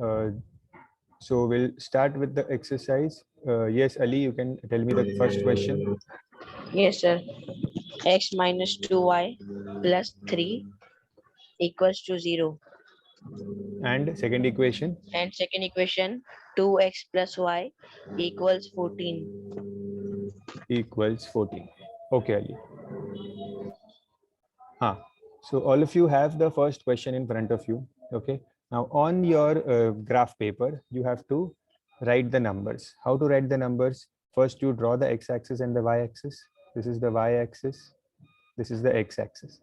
Uh, so we'll start with the exercise. Yes, Ali, you can tell me the first question. Yes, sir. X minus 2y plus 3 equals to 0. And second equation. And second equation, 2x plus y equals 14. Equals 14. Okay, Ali. So all of you have the first question in front of you. Okay. Now on your graph paper, you have to write the numbers. How to write the numbers? First, you draw the x-axis and the y-axis. This is the y-axis. This is the x-axis.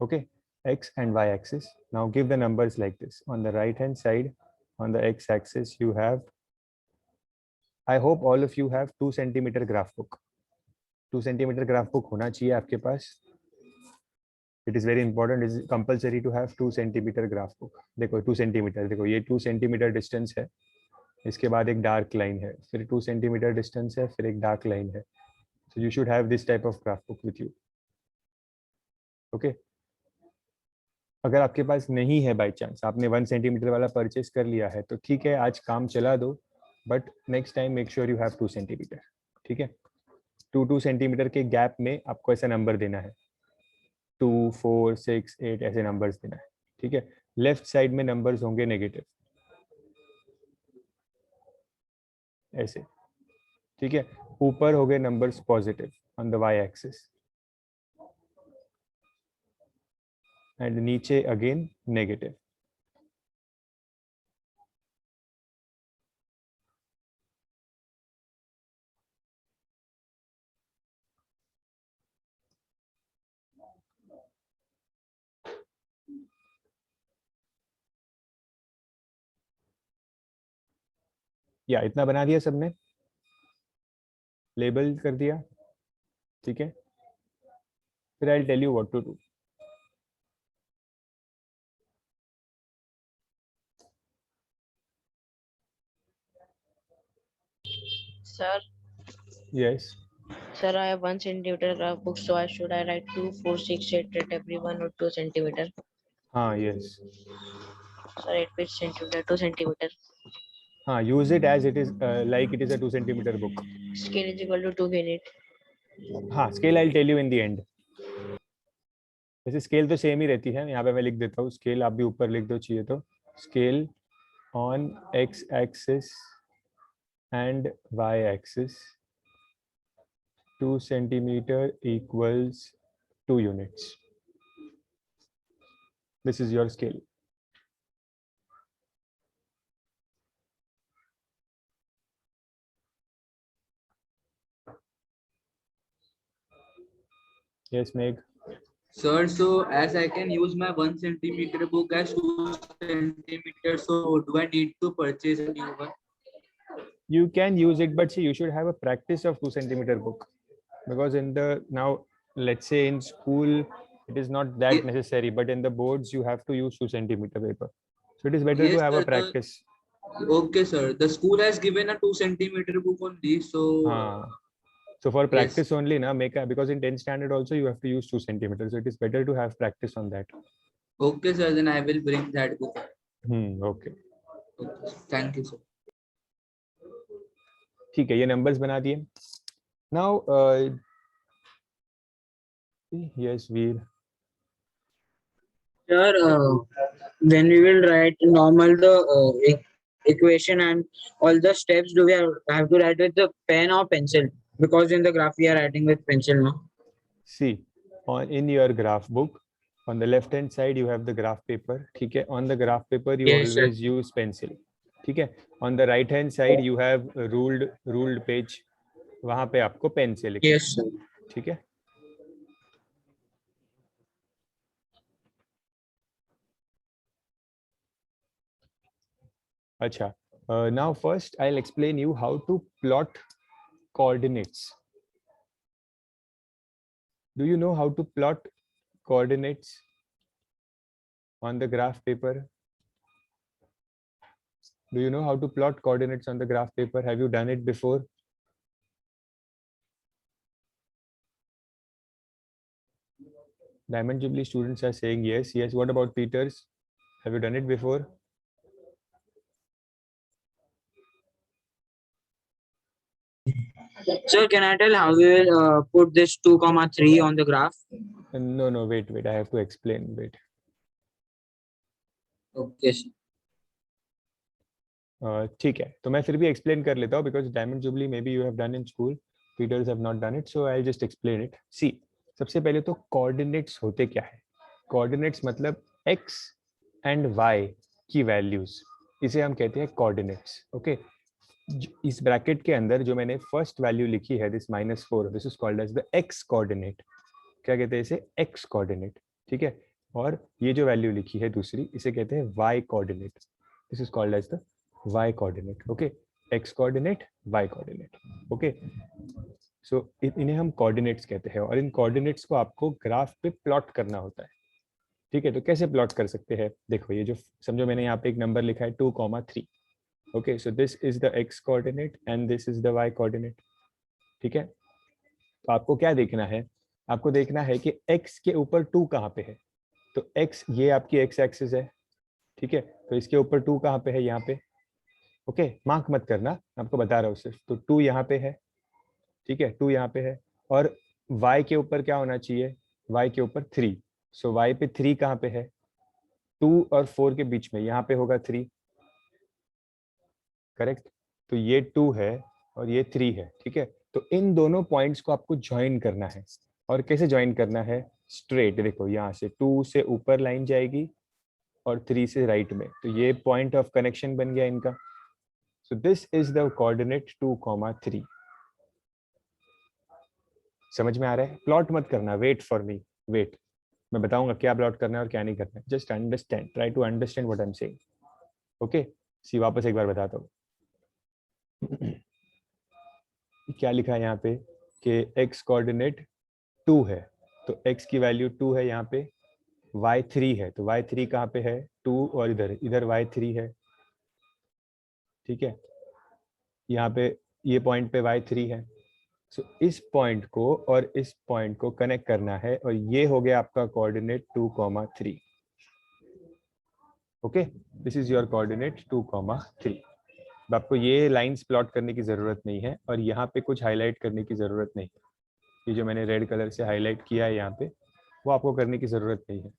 Okay. X and y-axis. Now give the numbers like this. On the right-hand side, on the x-axis, you have, I hope all of you have 2 centimeter graph book. 2 centimeter graph book होना चाहिए आपके पास. It is very important. It is compulsory to have 2 centimeter graph book. देखो 2 centimeter, देखो ये 2 centimeter distance है. इसके बाद एक dark line है. फिर 2 centimeter distance है. फिर एक dark line है. So you should have this type of graph book with you. Okay. अगर आपके पास नहीं है बाई चांस, आपने 1 सेंटीमीटर वाला परचेस कर लिया है तो ठीक है, आज काम चला दो, but next time make sure you have 2 centimetre. ठीक है. 2 सेंटीमीटर के गैप में आपको ऐसा नंबर देना है. 2, 4, 6, 8 ऐसे नंबर्स देना है. ठीक है. लेफ्ट साइड में नंबर्स होंगे नेगेटिव ऐसे. ठीक है. ऊपर हो गए numbers positive on the Y axis and नीचे अगेन नेगेटिव. या इतना बना दिया सबने, लेबल कर दिया. ठीक है. फिर I will tell you what to do. Sir, yes. sir, I have 1 centimeter graph book, so I should I write 2, 4, 6, 8 at every 1 or 2 centimeter? हाँ, yes. Sir, 8 which centimeter, 2 centimeter. हाँ, use it as it is, like it is a 2 centimeter book. Scale is equal to 2 unit. हाँ, scale I'll tell you in the end. वैसे scale तो same ही रहती है. यहाँ पे मैं लिख देता हूँ स्केल, आप भी ऊपर लिख दो चाहिए तो. Scale on X axis and Y axis 2 centimetre equals 2 units. This is your scale. Yes, Meg. Sir, so as I can use my 1 centimeter book as 2 centimeters, so do I need to purchase a new one? You can use it, but see, you should have a practice of 2 centimeter book, because in the now, let's say in school, it is not that necessary, but in the boards you have to use 2 centimeter paper. So it is better to Yes, have sir, a practice. Okay, sir. The school has given a 2 centimeter book only, so So for yes. practice only, na, make a, because in 10th standard also you have to use 2 centimeters. So it is better to have practice on that. Okay, sir. Then I will bring that book. Okay. Okay. Thank you, sir. ठीक है, ये numbers बना दिए. Now, yes, Veer. Sir, when we will write normal the equation and all the steps, do we have to write with the pen or pencil? Because in the graph we are writing with pencil, no? See, in your graph book, on the left hand side you have the graph paper. ठीक है. On the graph paper you Yes, always use pencil. ठीक है. On the right hand side you have a ruled page. वहाँ पे आपको pen से लिखना. Yes, sir. ठीक है. अच्छा. Now first I'll explain you how to plot coordinates. Do you know how to plot coordinates on the graph paper? Do you know how to plot coordinates on the graph paper? Have you done it before? Diamond Jubilee students are saying yes. Yes. What about Peters? Have you done it before? Sir, can I tell how we will put this 2, 3 on the graph? No, wait, I have to explain. Wait. Okay, sir. ठीक है, तो मैं फिर भी explain कर लेता हूँ because diamond jubilee maybe you have done in school, feeders have not done it, so I just explain it. See, सबसे पहले तो कोऑर्डिनेट्स होते क्या है? कोऑर्डिनेट्स मतलब x एंड y की वैल्यूज, इसे हम कहते हैं कोऑर्डिनेट्स. ओके, इस ब्रैकेट के अंदर जो मैंने फर्स्ट वैल्यू लिखी है this -4, this is called as the x coordinate. क्या कहते हैं इसे? x coordinate. ठीक है, और ये जो वैल्यू लिखी है दूसरी, इसे कहते हैं y coordinate. This is called as the y coordinate. Okay, x coordinate, y coordinate. Okay, so इन्हें हम कोऑर्डिनेट्स कहते हैं, और इन कोऑर्डिनेट्स को आपको ग्राफ पे प्लॉट करना होता है. ठीक है, तो कैसे प्लॉट कर सकते हैं? देखो, ये जो समझो मैंने यहाँ पे एक नंबर लिखा है 2,3. Okay, so this is the x coordinate and this is the y coordinate. ठीक है, तो आपको क्या देखना है? आपको देखना है कि x के ऊपर 2 कहाँ पे है. तो x, ये आपकी x एक्सिस है. ठीक है, तो इसके ऊपर 2 कहाँ पे है? यहाँ पे. ओके, मार्क मत करना, आपको बता रहा हूँ सिर्फ. तो 2 यहाँ पे है. ठीक है, 2 यहाँ पे है, और y के ऊपर क्या होना चाहिए? y के ऊपर 3. सो y पे 3 कहाँ पे है? 2 और 4 के बीच में, यहाँ पे होगा 3. करेक्ट, तो ये 2 है और ये 3 है. ठीक है, तो इन दोनों पॉइंट्स को आपको ज्वाइन करना है. और कैसे ज्वाइन करना है? स्ट्रेट. देखो, यहाँ से 2 से ऊपर लाइन जाएगी और 3 से राइट में, तो ये पॉइंट ऑफ कनेक्शन बन गया इनका. So this is the coordinate 2,3. समझ में आ रहा है? प्लॉट मत करना, वेट फॉर मी, वेट, मैं बताऊंगा क्या प्लॉट करना है और क्या नहीं करना है. Just understand, try to understand what I am saying. Okay, see, वापस एक बार बताता हूँ. क्या लिखा है यहाँ पे कि x कोऑर्डिनेट 2 है, तो x की वैल्यू 2 है यहाँ पे. y 3 है, तो y 3 कहाँ पे है? 2 और इधर y 3 है. ठीक है, यहाँ पे ये पॉइंट पे y 3 है. सो इस पॉइंट को और इस पॉइंट को कनेक्ट करना है, और ये हो गया आपका coordinate 2,3. Okay, this is your coordinate 2,3. अब आपको ये लाइंस प्लॉट करने की जरूरत नहीं है, और यहाँ पे कुछ हाईलाइट करने की जरूरत नहीं. ये जो मैंने रेड कलर से हाईलाइट किया है यहाँ पे, वो आपको करने की जरूरत नहीं है.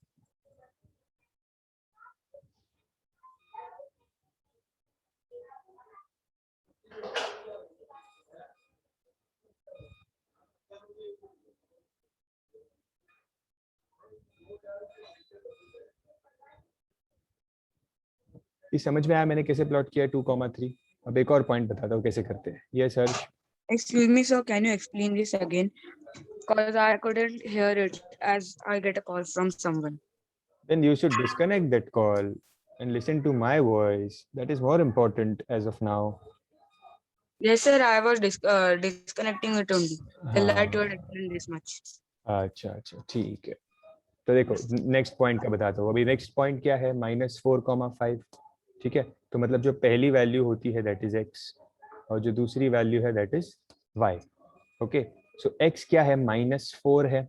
ये समझ में आया मैंने कैसे प्लॉट किया 2,3? अब एक और पॉइंट बताता हूँ कैसे करते हैं. ये sir, Excuse me, sir. Can you explain this again? Because I couldn't hear it as I get a call from someone. then you should disconnect that call and listen to my voice. That is more important as of now. Yes, sir. I was disconnecting it only. Till हाँ, that you had explained this much. अच्छा, ठीक है. तो देखो, next point का बताता हूँ. अभी नेक्स्ट पॉइंट क्या है? -4,5. ठीक है, तो मतलब जो पहली वैल्यू होती है दैट इज x, और जो दूसरी वैल्यू है that is y. Okay, so x क्या है? -4 है.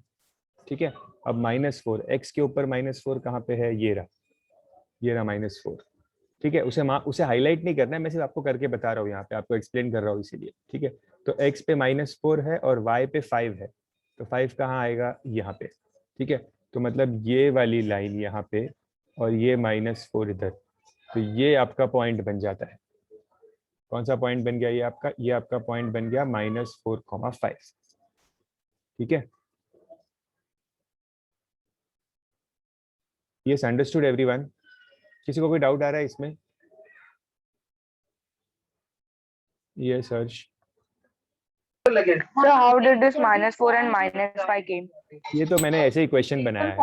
ठीक है, अब -4, x के ऊपर -4 कहाँ पे है? ये रहा -4. ठीक है, उसे हाईलाइट नहीं करना है, मैं सिर्फ आपको करके बता रहा हूँ, यहाँ पे आपको एक्सप्लेन कर रहा हूँ इसीलिए. ठीक है, तो x पे -4 है और y पे 5 है, तो 5 कहाँ आएगा? यहाँ पे. ठीक है, तो मतलब ये वाली लाइन यहाँ पे और ये -4 इधर, तो ये आपका पॉइंट बन जाता है. कौन सा पॉइंट बन गया? ये आपका पॉइंट बन गया -4,5. ठीक है, यस, अंडरस्टूड एवरीवन? किसी को कोई डाउट आ रहा है इसमें? Yes Harsh. So how did this -4 and -5 came? ये तो मैंने ऐसे ही क्वेश्चन बनाया है.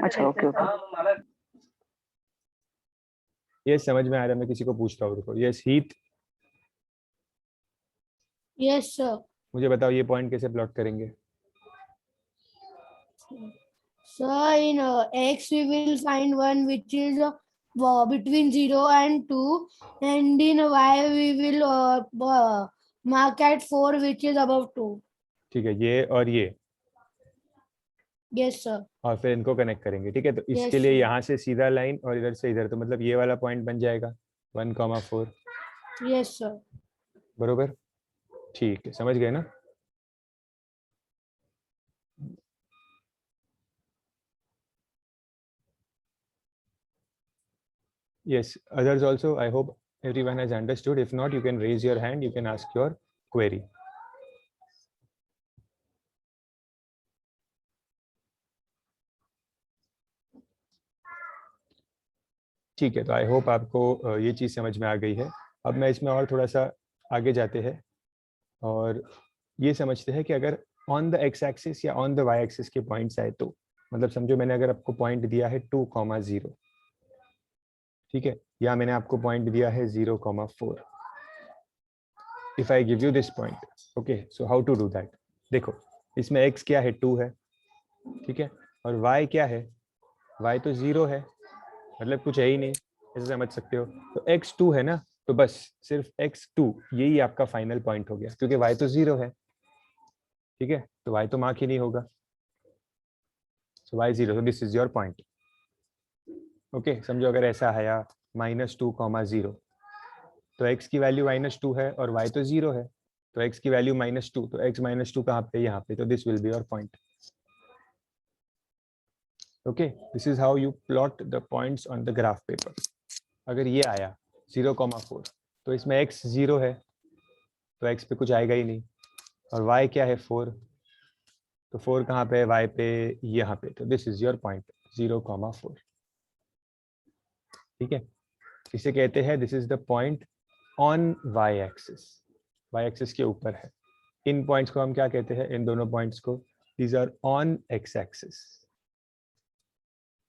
अच्छा, okay, okay. ये समझ में आ रहा है? मैं किसी को पूछता हूँ, रुको. यस हीत, Yes, sir. मुझे बताओ ये पॉइंट कैसे प्लॉट करेंगे? So in x we will find one which is between 0 and 2, and in y we will mark at 4 which is above 2. ठीक है, ये और ये, Yes, sir. और फिर इनको कनेक्ट करेंगे. ठीक है, तो इसके Yes, लिए sir. यहाँ से सीधा लाइन और इधर से इधर, तो मतलब ये वाला पॉइंट बन जाएगा 1,4. Yes, sir. बरोबर? ठीक है, समझ गए ना? Yes, others also. I hope everyone has understood. If not, you can raise your hand. You can ask your query. ठीक है, तो आई होप आपको ये चीज़ समझ में आ गई है। अब मैं इसमें और थोड़ा सा आगे जाते हैं और ये समझते हैं कि अगर ऑन द एक्स एक्सिस या ऑन द वाई एक्सिस के पॉइंट्स आए तो मतलब समझो मैंने अगर आपको पॉइंट दिया है 2,0, ठीक है, या मैंने आपको पॉइंट दिया है 0,4। If I give you this point, okay, so how to do that? देखो इसमें x क्या है, 2 है, ठीक है, और y क्या है, y तो 0 है, मतलब कुछ है ही नहीं, ऐसे समझ सकते हो। तो x 2 है ना, तो बस सिर्फ x 2 यही आपका फाइनल पॉइंट हो गया, क्योंकि y तो 0 है, ठीक है, तो y तो मार्क ही नहीं होगा। सो y 0, so this is your point. Okay, समझो अगर ऐसा आया -2,0, तो x की वैल्यू -2 है और y तो 0 है, तो x की वैल्यू -2, तो x -2 कहाँ पे, यहाँ पे, तो this will be your point. Okay, this is how you plot the points on the graph paper. अगर ये आया 0,4, तो इसमें x 0 है, तो x पे कुछ आएगा ही नहीं, और y क्या है 4, तो 4 कहाँ पे है, y पे यहाँ पे, तो दिस इज योर पॉइंट 0,4। ठीक है, इसे कहते हैं this is the point on y axis के ऊपर है। इन पॉइंट्स को हम क्या कहते हैं, इन दोनों पॉइंट्स को, these are on x axis,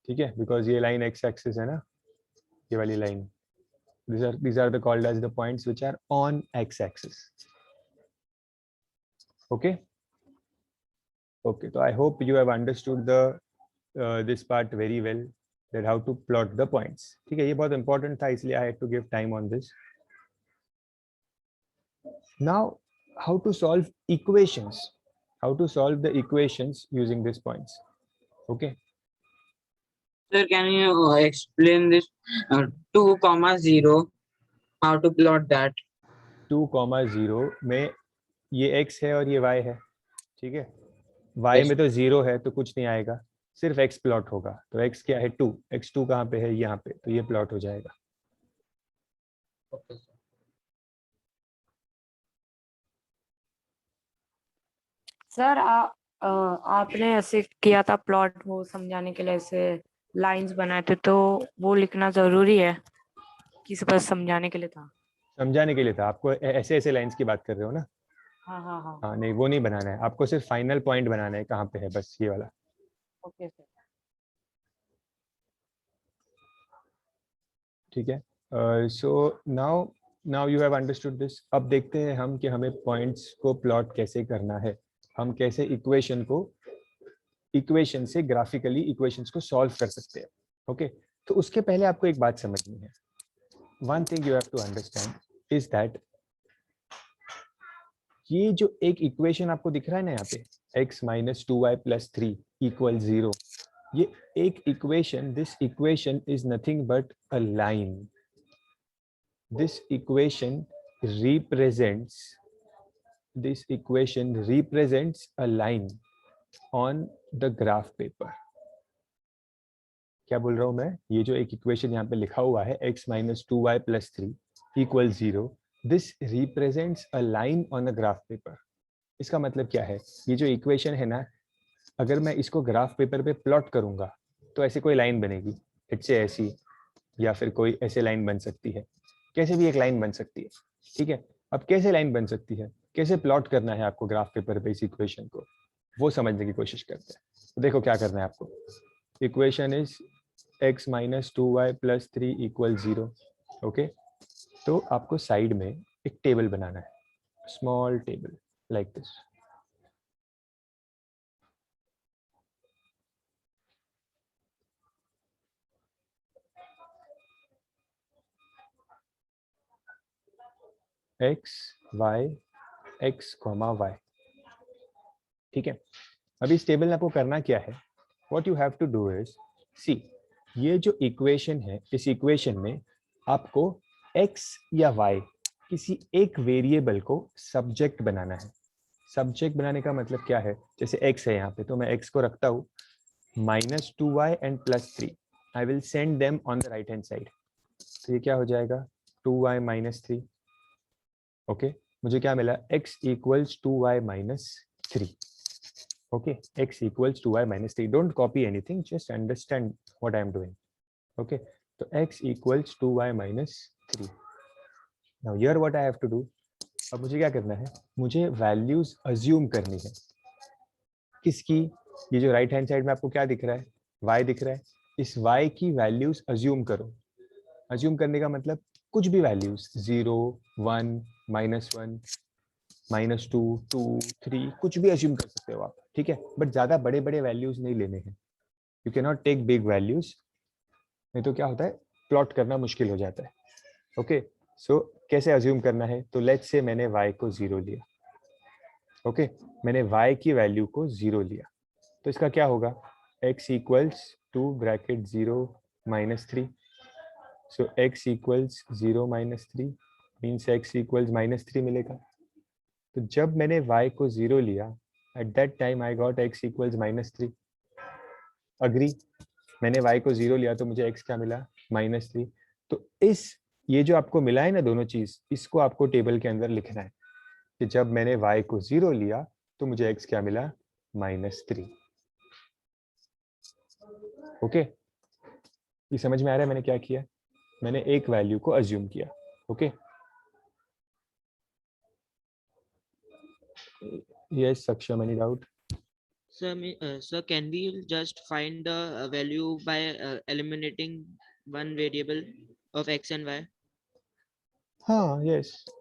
ठीक है, बिकॉज ये लाइन x एक्सिस है ना, ये वाली line, these are the called as the points which are on x axis. Okay, so I hope you have understood the this part very well, that how to plot the points. ठीक है, ये बहुत important था, इसलिए I had to give time on this. Now how to solve equations, how to solve the equations using these points. Okay, Sir, can you explain this 2,0? How to plot that? 2,0 में ये x है और ये y है, ठीक है, y Yes. में तो 0 है तो कुछ नहीं आएगा, सिर्फ x प्लॉट होगा, तो x क्या है 2, x2 कहाँ पे है, यहाँ पे, तो ये प्लॉट हो जाएगा। Okay, sir. सर आपने ऐसे किया था प्लॉट, वो समझाने के लिए ऐसे लाइंस बनाए थे, तो वो लिखना जरूरी है कि बस समझाने के लिए था? समझाने के लिए था आपको, ऐसे ऐसे लाइंस की बात कर रहे हो ना? हाँ हाँ हाँ, हाँ, नहीं वो नहीं बनाना है आपको, सिर्फ फाइनल पॉइंट बनाना है कहाँ पे है, बस ये वाला। Okay sir. ठीक है, so now you have understood this. अब देखते हैं हम कि हमें पॉइंट्स को प्लॉट कैसे करना है, हम कैसे इक्वेशन से ग्राफिकली इक्वेशंस को सॉल्व कर सकते हैं। ओके, तो उसके पहले आपको एक बात समझनी है। One thing you have to understand is that ये जो एक इक्वेशन आपको दिख रहा है ना यहाँ पे, x - 2y + 3 = 0, ये एक equation, this equation is nothing but a line. This equation represents a line on the graph paper. क्या बोल रहा हूं मैं, ये जो एक इक्वेशन यहाँ पे लिखा हुआ है x - 2y + 3 = 0, this represents a line on a graph paper. इसका मतलब क्या है, ये जो इक्वेशन है ना, अगर मैं इसको ग्राफ पेपर पे प्लॉट करूंगा तो ऐसे कोई लाइन बनेगी, इससे ऐसी, या फिर कोई ऐसे लाइन बन सकती है, कैसे भी एक लाइन बन सकती है। ठीक है, अब कैसे लाइन बन सकती है, कैसे प्लॉट करना है आपको ग्राफ पेपर पे इस इक्वेशन को, वो समझने की कोशिश करते हैं। तो देखो क्या करना है आपको, equation is x - 2y + 3 = 0। Okay, तो आपको साइड में एक टेबल बनाना है, small table like this. x y x, y, ठीक है। अभी इस टेबल में आपको करना क्या है, what you have to do is, see, ये जो इक्वेशन है, इस इक्वेशन में आपको x या y किसी एक वेरिएबल को सब्जेक्ट बनाना है। सब्जेक्ट बनाने का मतलब क्या है, जैसे x है यहाँ पे, तो मैं x को रखता हूँ -2y and +3। I will send them on the right hand side. तो ये क्या हो जाएगा 2y - 3। ओके, मुझे क्या मिला, x = 2y - 3। Okay, x = 2y - 3। Don't copy anything, just understand what I am doing. Okay, तो x = 2y - 3। Now here what I have to do, अब मुझे क्या करना है, मुझे वैल्यूज अज्यूम करनी है। किसकी, ये जो राइट हैंड साइड में आपको क्या दिख रहा है, y दिख रहा है, इस y की वैल्यूज अज्यूम करो। अज्यूम करने का मतलब कुछ भी वैल्यूज, 0, 1, -1, -2, 2, 3, कुछ भी अज्यूम कर सकते हो आप, ठीक है, बट ज्यादा बड़े बड़े वैल्यूज नहीं लेने हैं। You can not take big values, नहीं तो क्या होता है, प्लॉट करना मुश्किल हो जाता है। ओके, सो कैसे अज्यूम करना है, तो लेट्स से मैंने y को 0 लिया। ओके, मैंने y की वैल्यू को 0 लिया, तो इसका क्या होगा, x = 0 -3। So x = 0 - 3 means x = -3 मिलेगा। तो जब मैंने y को 0 लिया, at that time I got x = -3। Agree, मैंने y को 0 लिया तो मुझे x क्या मिला, -3। तो इस, ये जो आपको मिला है ना दोनों चीज, इसको आपको टेबल के अंदर लिखना है कि जब मैंने y को 0 लिया तो मुझे x क्या मिला, -3। ओके, ये समझ में आ रहा है मैंने क्या किया, मैंने एक वैल्यू को अज्यूम किया। ओके, यस सक्षम, any doubt? Sir, can we just find the value by eliminating one variable of x and y? हाँ, yes So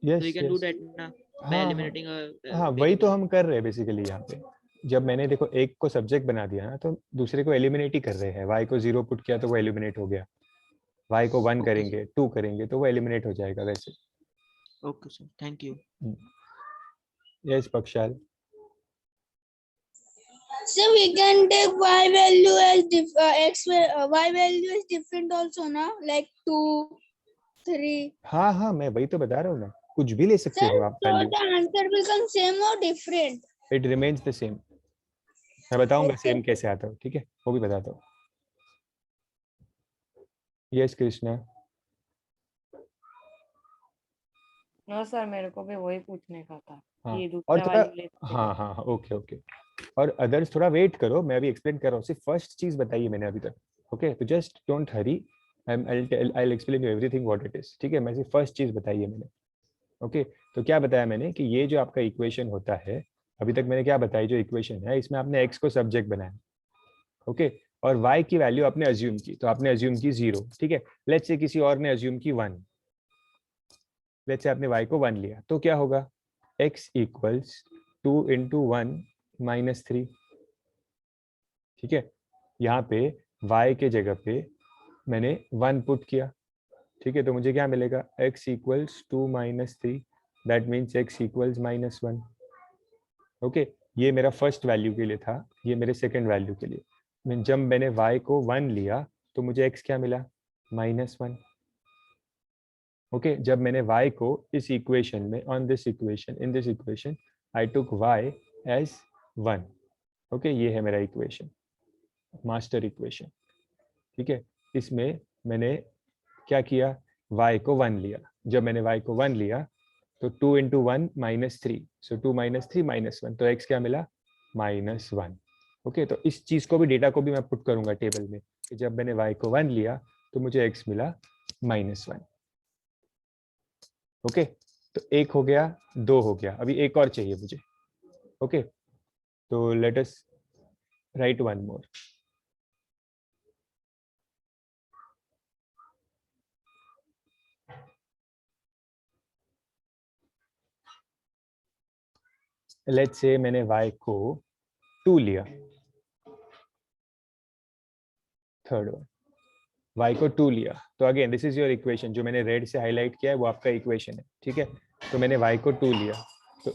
yes we can do yes, that na, by हाँ eliminating a हाँ, वही तो variable. हम कर रहे हैं बेसिकली यहाँ पे। जब मैंने देखो एक को सब्जेक्ट बना दिया ना, तो दूसरे को एलिमिनेट ही कर रहे हैं। y को 0 पुट किया तो वो एलिमिनेट हो गया, y को 1 Okay, करेंगे, 2 करेंगे तो वो एलिमिनेट हो जाएगा वैसे। Okay, sir. Thank you. Yes Pakshal, So we can take y value as y value is different also, na, like 2, 3. हाँ हाँ, मैं वही तो बता रहा हूँ ना, कुछ भी ले सकते Sir, हो आप so value, the answer becomes same or different? It remains the same. मैं बताऊंगा Okay. सेम कैसे आता हूँ, ठीक है, वो भी बताता हूँ। यस कृष्णा, नो सर, मेरे को भी वही पूछने का था, हाँ, ये और दूसरा थोड़ा, वाली ले हाँ हाँ हाँ, ओके ओके, और अदर्स थोड़ा वेट करो, मैं अभी एक्सप्लेन कर रहा हूँ, सिर्फ फर्स्ट चीज बताइए मैंने अभी तक। ओके, तो just don't Hari, I'll explain you everything what it is, ठीक है, मैं सिर्फ फर्स्ट चीज बताई है मैंने। ओके, तो क्या बताया मैंने कि ये जो आपका इक्वेशन होता है, अभी तक मैंने क्या बताया, जो इक्वेशन है इसमें आपने x को सब्जेक्ट बनाया, ओके, और y की वैल्यू आपने अज्यूम की, तो आपने अज्यूम की 0, ठीक है, लेट्स से किसी और ने अज्यूम की 1, लेट्स से आपने y को 1 लिया, तो क्या होगा, x = 2 × 1 - 3, ठीक है, यहाँ पे y के जगह पे मैंने 1 पुट किया, ठीक है, तो मुझे क्या मिलेगा, x = 2 - 3, that means x = -1। Okay, ये मेरा फर्स्ट वैल्यू के लिए था, ये मेरे सेकंड वैल्यू के लिए। जब मैंने y को 1 लिया तो मुझे x क्या मिला, -1। ओके, जब मैंने y को इस इक्वेशन में, on this equation, in this equation, I took y as 1। Okay, ये है मेरा इक्वेशन, मास्टर इक्वेशन, ठीक है, इसमें मैंने क्या किया, y को 1 लिया, जब मैंने y को 1 लिया तो 2 × 1 -3, सो 2 - 3 -1, तो x क्या मिला, -1। ओके, तो इस चीज को भी, डेटा को भी मैं पुट करूंगा टेबल में कि जब मैंने y को 1 लिया तो मुझे x मिला -1। ओके, तो एक हो गया, 2 हो गया, अभी एक और चाहिए मुझे। ओके, तो let us right one more. Let's say मैंने y को 2 लिया, थर्ड वन, y को 2 लिया, तो again this is your equation, जो मैंने रेड से हाईलाइट किया है वो आपका इक्वेशन है, ठीक है, तो मैंने y को 2 लिया, तो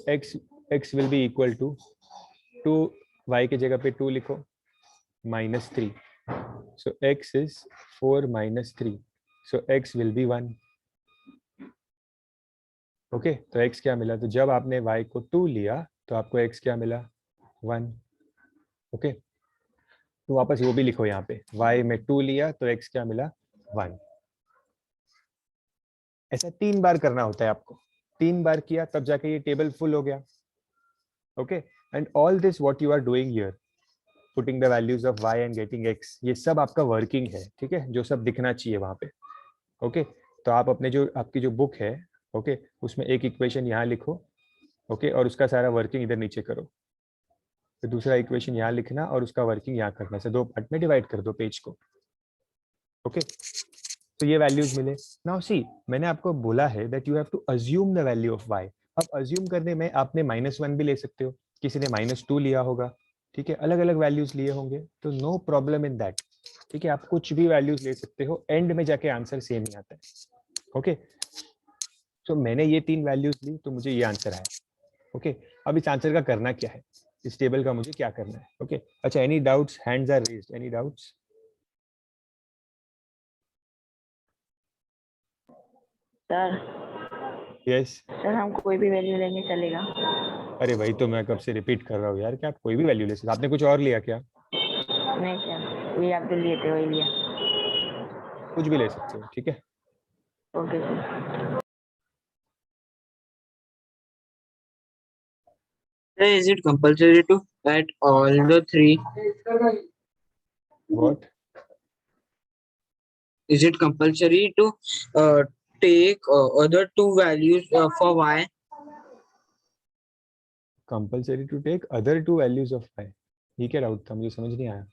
x will be equal to 2, y की जगह पे 2 लिखो, -3, so x is 4 - 3, so x will be 1। Okay तो x क्या मिला, तो जब आपने y को 2 लिया तो आपको x क्या मिला 1। ओके तो वापस वो भी लिखो यहाँ पे, y में 2 लिया तो x क्या मिला 1। ऐसा 3 बार करना होता है आपको, 3 बार किया तब जाके ये टेबल फुल हो गया। Okay and all this what you are doing here, putting the values of y and getting x, ये सब आपका वर्किंग है, ठीक है, जो सब दिखना चाहिए वहां पे। ओके तो आप अपने जो आपकी जो बुक है, ओके उसमें एक इक्वेशन यहाँ लिखो, ओके और उसका सारा वर्किंग इधर नीचे करो, फिर दूसरा इक्वेशन यहाँ लिखना और उसका वर्किंग यहाँ करना, से 2 पार्ट में डिवाइड कर दो पेज को। ओके तो ये वैल्यूज मिले। नाउ सी मैंने आपको बोला है that you have to assume the value of y। अब अज्यूम करने में आपने -1 भी ले सकते हो, किसी ने -2 लिया होगा, ठीक है, अलग अलग वैल्यूज लिए होंगे, तो नो प्रॉब्लम इन दैट, ठीक है, आप कुछ भी वैल्यूज ले सकते हो, एंड में जाके आंसर सेम ही आता है। ओके तो मैंने ये 3 वैल्यूज ली तो मुझे ये आंसर आया। ओके अब इस आंसर का करना क्या है, इस टेबल का मुझे क्या करना है। ओके अच्छा any doubts, hands are raised, any doubts? Sir yes sir हम कोई भी वैल्यू लेंगे चलेगा? अरे भाई तो मैं कब से रिपीट कर रहा हूँ यार, क्या आप कोई भी वैल्यू ले सकते, आपने कुछ और लिया क्या? नहीं सर, ये आप जो लिए थे वही लिया। कुछ भी ले सकते हो, ठीक है। Okay sir. Is it compulsory to write all the three? What? Is it compulsory to take other two values for y? Compulsory to take other 2 values of y, ये क्या डाउट था, मुझे समझ नहीं आया।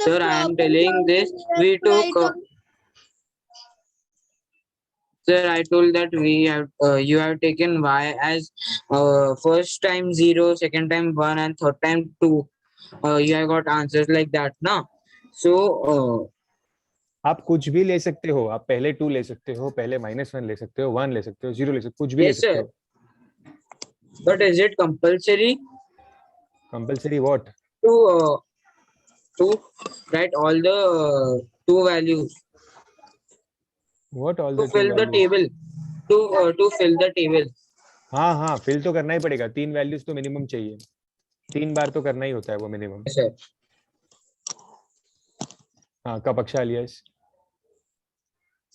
Sir, I am telling this. We took. Sir, I told that we have. You have taken y as first time 0, second time 1, and third time 2. You have got answers like that, na? So. आप कुछ भी ले सकते हो, आप पहले 2 ले सकते हो, पहले -1 ले सकते हो, 1 ले सकते हो, 0 ले सकते हो, कुछ भी ले Yes, सकते sir. हो। But is it compulsory compulsory what? to write all the two values what all to the 2 fill the values? table? To fill the table. हाँ हाँ फिल तो करना ही पड़ेगा, 3 वैल्यूज तो मिनिमम चाहिए, 3 बार तो करना ही होता है वो मिनिमम। Yes, sir. हाँ कपक्षा yes.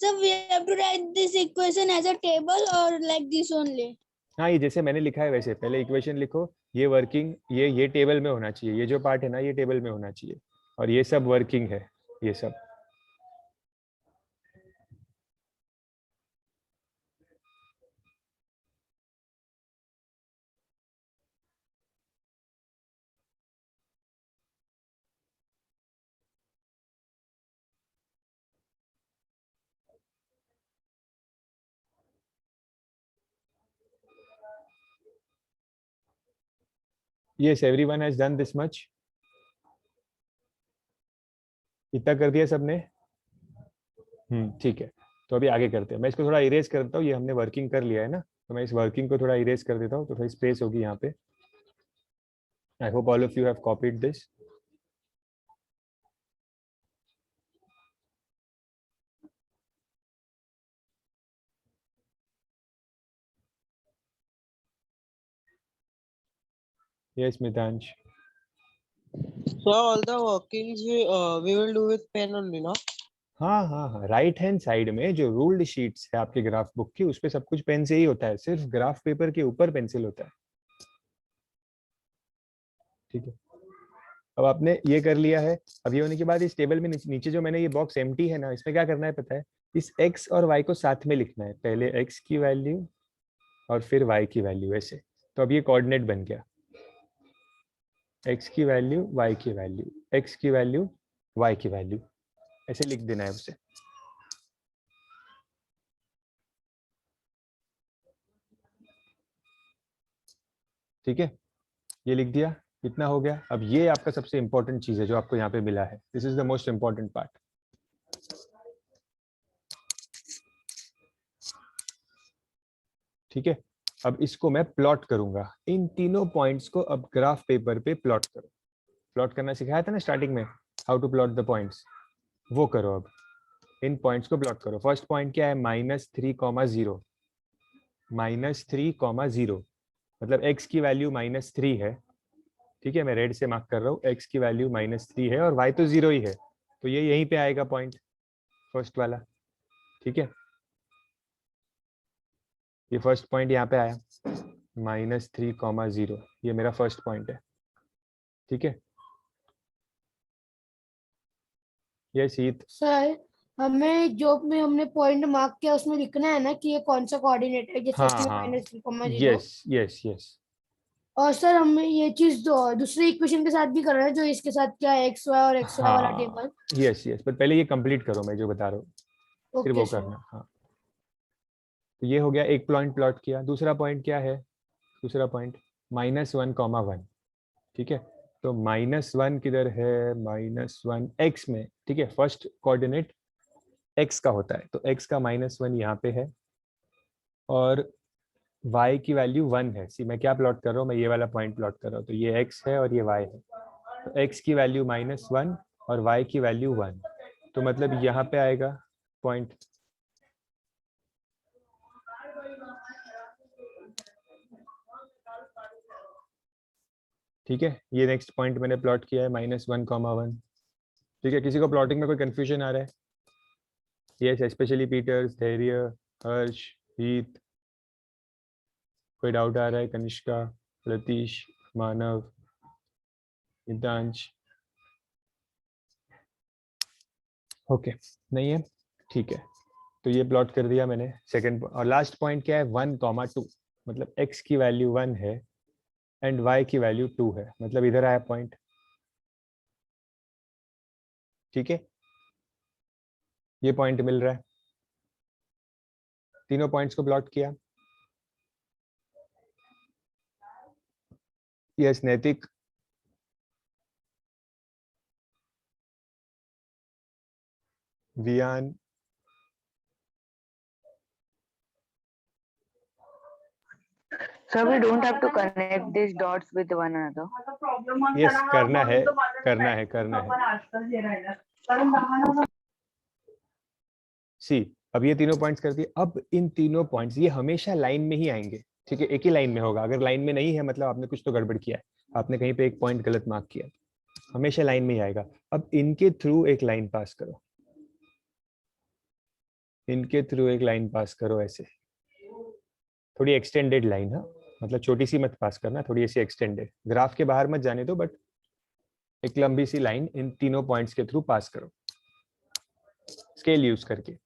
So we have to write this equation as a table or like this only? हाँ ये जैसे मैंने लिखा है वैसे, पहले इक्वेशन लिखो, ये वर्किंग ये टेबल में होना चाहिए, ये जो पार्ट है ना ये टेबल में होना चाहिए, और ये सब वर्किंग है, ये सब। Yes, everyone has done this much. इतना कर दिया सबने? ठीक है, तो अभी आगे करते हैं। मैं इसको थोड़ा इरेज कर देता हूँ, ये हमने वर्किंग कर लिया है ना, तो मैं इस वर्किंग को थोड़ा इरेज कर देता हूँ, तो थोड़ी स्पेस होगी यहाँ पे। I hope all of you have copied this. Yes, Mitansh. So all the workings we will do with pen only, no? हाँ हाँ हाँ, राइट हैंड साइड में जो रूल्ड शीट्स है आपके ग्राफ बुक की, उस पे सब कुछ पेन से ही होता है, सिर्फ ग्राफ पेपर के ऊपर पेंसिल होता है, ठीक है। अब आपने ये कर लिया है, अब ये होने के बाद इस टेबल में नीचे जो मैंने ये बॉक्स एम्प्टी है ना, इसमें क्या करना है पता है, इस x और y को साथ में लिखना है, पहले x की वैल्यू और फिर y की वैल्यू, ऐसे। तो अब ये कोऑर्डिनेट बन गया, x की वैल्यू y की वैल्यू, x की वैल्यू y की वैल्यू, ऐसे लिख देना है उसे। ठीक है, ये लिख दिया, इतना हो गया। अब ये आपका सबसे इंपॉर्टेंट चीज है जो आपको यहाँ पे मिला है, this is the most important part. ठीक है, अब इसको मैं प्लॉट करूंगा, इन तीनों पॉइंट्स को अब ग्राफ पेपर पे प्लॉट करो। प्लॉट करना सिखाया था ना स्टार्टिंग में, how to plot the points, वो करो। अब इन पॉइंट्स को प्लॉट करो। फर्स्ट पॉइंट क्या है, -3,0, -3,0, मतलब x की वैल्यू -3 है। ठीक है, मैं रेड से मार्क कर रहा हूँ, x की वैल्यू -3 है और y तो 0 ही है, तो ये यहीं पे आएगा पॉइंट, फर्स्ट वाला। ठीक है, ये फर्स्ट पॉइंट यहाँ पे आया, -3,0, ये मेरा फर्स्ट पॉइंट है। ठीक है, ये शीत। सर हमें जो में हमने पॉइंट मार्क किया उसमें लिखना है ना कि ये कौन सा कोऑर्डिनेट है, जैसे हाँ इसमें हाँ, -3,0। Yes yes yes. और सर हमें ये चीज दूसरे इक्वेशन के साथ भी करना है, जो इसके साथ क्या है, एक्स वाई और एक्स वाई वाला हाँ टेबल। यस यस, पर पहले ये कंप्लीट करो, मैं जो बता रहा हूँ फिर ओके वो सर। करना। हाँ, तो ये हो गया, एक पॉइंट प्लॉट किया। दूसरा पॉइंट क्या है, दूसरा पॉइंट -1,1। ठीक है, तो -1 किधर है, -1 x में। ठीक है, फर्स्ट कोऑर्डिनेट x का होता है, तो x का -1 यहाँ पे है और y की वैल्यू 1 है। सी मैं क्या प्लॉट कर रहा हूँ, मैं ये वाला पॉइंट प्लॉट कर रहा हूँ, तो ये x है और ये y है। तो x की वैल्यू -1 और y की वैल्यू 1, तो मतलब यहाँ पे आएगा पॉइंट। ठीक है, ये नेक्स्ट पॉइंट मैंने प्लॉट किया है, -1,1। ठीक है, किसी को प्लॉटिंग में कोई कंफ्यूजन आ रहा है? यस, स्पेशली पीटर्स, धैर्य, हर्ष, हीत, कोई डाउट आ रहा है? कनिष्का, रतीश, मानव, हितांश, ओके नहीं है? ठीक है, तो ये प्लॉट कर दिया मैंने सेकंड। और लास्ट पॉइंट क्या है, 1,2, मतलब x की वैल्यू 1 है एंड y की वैल्यू 2 है, मतलब इधर आया पॉइंट। ठीक है, ये पॉइंट मिल रहा है। तीनों पॉइंट्स को प्लॉट किया। यस नैतिक, Viaan, So we don't have to connect these dots with one another. Yes करना है, करना है, करना है। सी, अब ये तीनों पॉइंट्स कर दिए। अब इन तीनों पॉइंट्स ये हमेशा लाइन में ही आएंगे। ठीक है, एक ही लाइन में होगा। अगर लाइन में नहीं है मतलब आपने कुछ तो गड़बड़ किया है, आपने कहीं पे एक पॉइंट गलत मार्क किया, हमेशा लाइन में ही आएगा। अब इनके थ्रू एक लाइन पास करो, इनके थ्रू एक लाइन पास करो ऐसे, थोड़ी एक्सटेंडेड लाइन। हाँ, मतलब छोटी सी मत पास करना, थोड़ी ऐसी एक्सटेंडेड, ग्राफ के बाहर मत जाने दो, बट एक लंबी सी लाइन इन तीनों पॉइंट्स के थ्रू पास करो, स्केल यूज करके।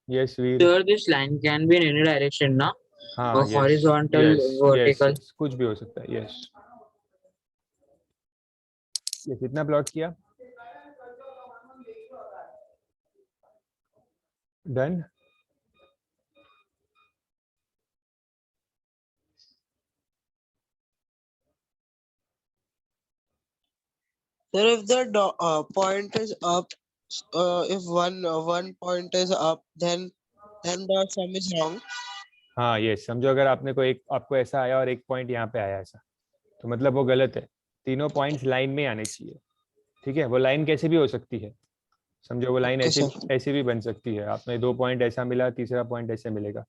Yes Veer. Sir, this line can be in any direction, na? हाँ yes Horizontal, yes yes, vertical. कुछ भी हो सकता है। यस, ये कितना प्लॉट किया, done. Sir, if the point is up, if one point is up, then the sum is wrong. हाँ ये समझो, अगर आपने को एक, आपको ऐसा आया और एक पॉइंट यहाँ पे आया ऐसा, तो मतलब वो गलत है। तीनों पॉइंट्स लाइन में आने चाहिए। ठीक है, वो लाइन कैसे भी हो सकती है, समझो वो लाइन Okay, ऐसे sir. ऐसे भी बन सकती है। आपने 2 पॉइंट ऐसा मिला, तीसरा पॉइंट ऐसे मिलेगा,